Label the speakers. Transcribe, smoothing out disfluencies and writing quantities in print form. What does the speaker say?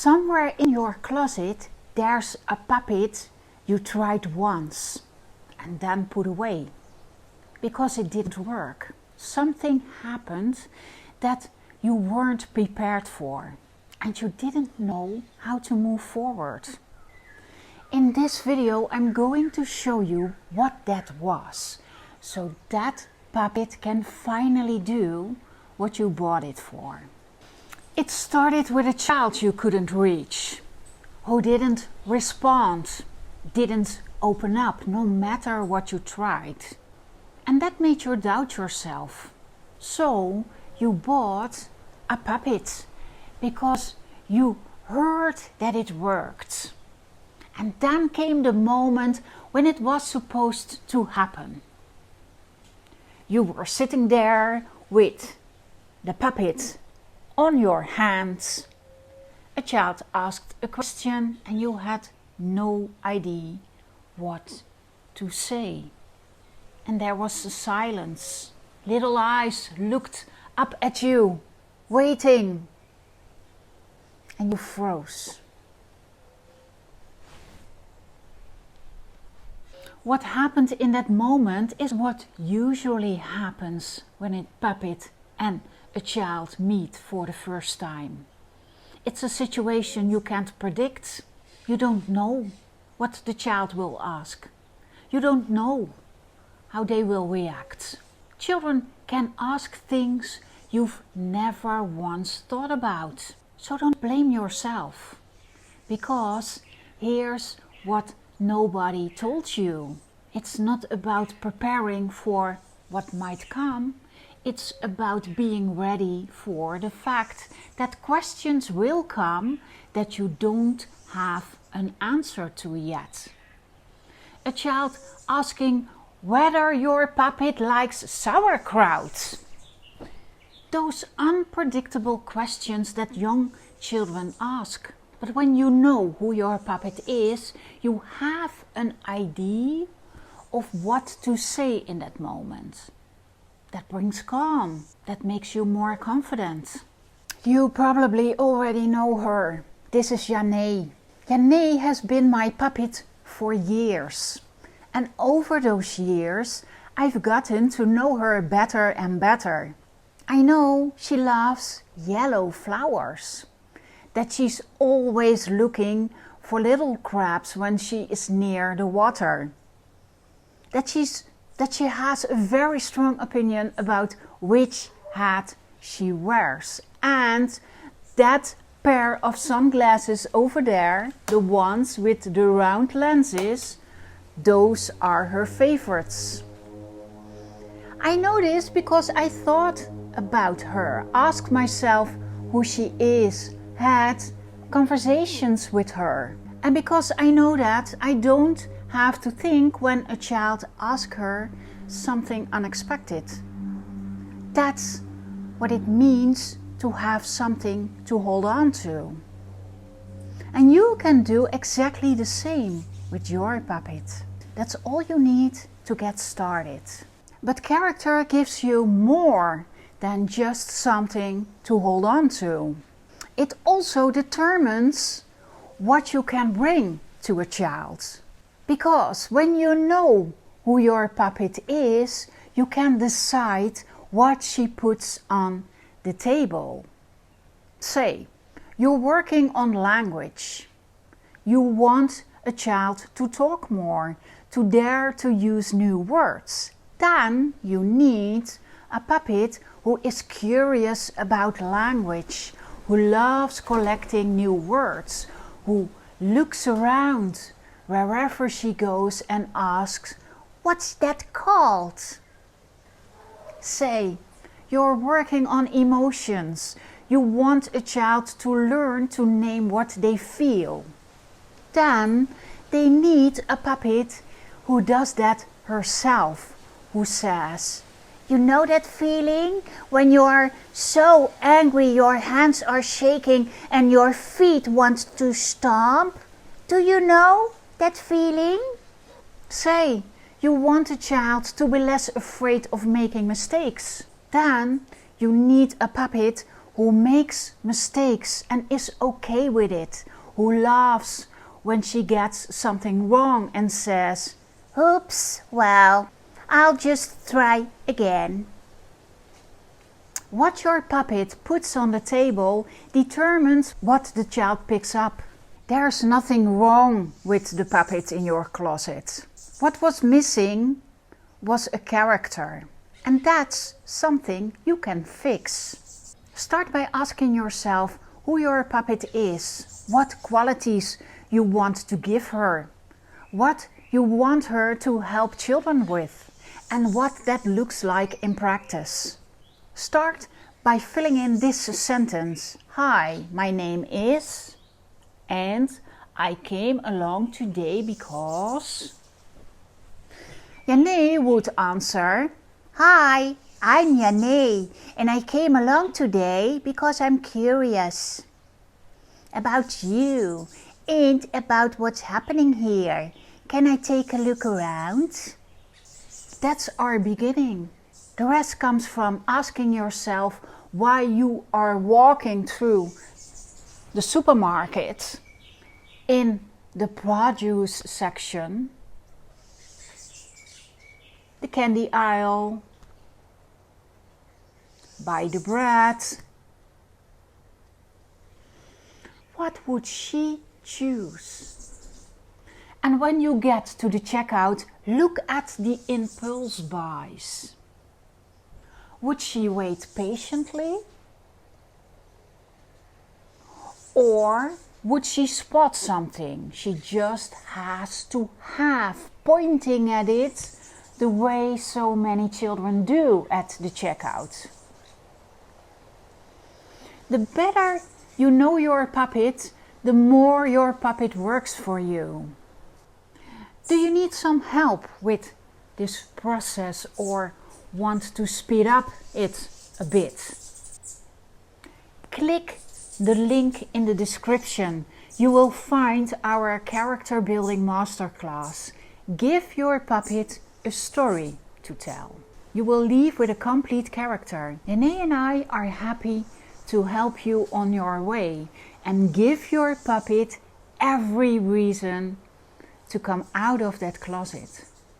Speaker 1: Somewhere in your closet there's a puppet you tried once and then put away because it didn't work. Something happened that you weren't prepared for and you didn't know how to move forward. In this video I'm going to show you what that was, so that puppet can finally do what you bought it for. It started with a child you couldn't reach, who didn't respond, didn't open up no matter what you tried. And that made you doubt yourself. So you bought a puppet because you heard that it worked. And then came the moment when it was supposed to happen. You were sitting there with the puppet on your hands. A child asked a question and you had no idea what to say. And there was a silence. Little eyes looked up at you, waiting. And you froze. What happened in that moment is what usually happens when a puppet and a child meet for the first time. It's a situation you can't predict. You don't know what the child will ask. You don't know how they will react. Children can ask things you've never once thought about. So don't blame yourself, because here's what nobody told you. It's not about preparing for what might come. It's about being ready for the fact that questions will come that you don't have an answer to yet. A child asking whether your puppet likes sauerkraut. Those unpredictable questions that young children ask. But when you know who your puppet is, you have an idea of what to say in that moment. That brings calm, that makes you more confident. You probably already know her. This is JaNee. JaNee has been my puppet for years. And over those years, I've gotten to know her better and better. I know she loves yellow flowers, that she's always looking for little crabs when she is near the water, that she has a very strong opinion about which hat she wears, and that pair of sunglasses over there, the ones with the round lenses, those are her favorites. I know this because I thought about her, asked myself who she is, had conversations with her. And because I know that, I don't have to think when a child asks her something unexpected. That's what it means to have something to hold on to. And you can do exactly the same with your puppet. That's all you need to get started. But character gives you more than just something to hold on to. It also determines what you can bring to a child. Because when you know who your puppet is, you can decide what she puts on the table. Say, you're working on language. You want a child to talk more, to dare to use new words. Then you need a puppet who is curious about language, who loves collecting new words, who looks around wherever she goes and asks, "What's that called?" Say, you're working on emotions. You want a child to learn to name what they feel. Then they need a puppet who does that herself, who says, "You know that feeling when you are so angry your hands are shaking and your feet want to stomp? Do you know that feeling?" Say, you want a child to be less afraid of making mistakes. Then you need a puppet who makes mistakes and is okay with it, who laughs when she gets something wrong and says, "Oops, well, I'll just try again." What your puppet puts on the table determines what the child picks up. There's nothing wrong with the puppet in your closet. What was missing was a character, and that's something you can fix. Start by asking yourself who your puppet is, what qualities you want to give her, what you want her to help children with, and what that looks like in practice. Start by filling in this sentence. "Hi, my name is, and I came along today because..." JaNee would answer, "Hi, I'm JaNee, and I came along today because I'm curious about you and about what's happening here. Can I take a look around?" That's our beginning. The rest comes from asking yourself why you are walking through the supermarket in the produce section, the candy aisle, buy the bread. What would she choose? And when you get to the checkout, look at the impulse buys. Would she wait patiently? Or would she spot something she just has to have, pointing at it the way so many children do at the checkout? The better you know your puppet, the more your puppet works for you. Do you need some help with this process or want to speed up it a bit? Click the link in the description. You will find our character building masterclass. Give your puppet a story to tell. You will leave with a complete character. JaNee and I are happy to help you on your way and give your puppet every reason to come out of that closet.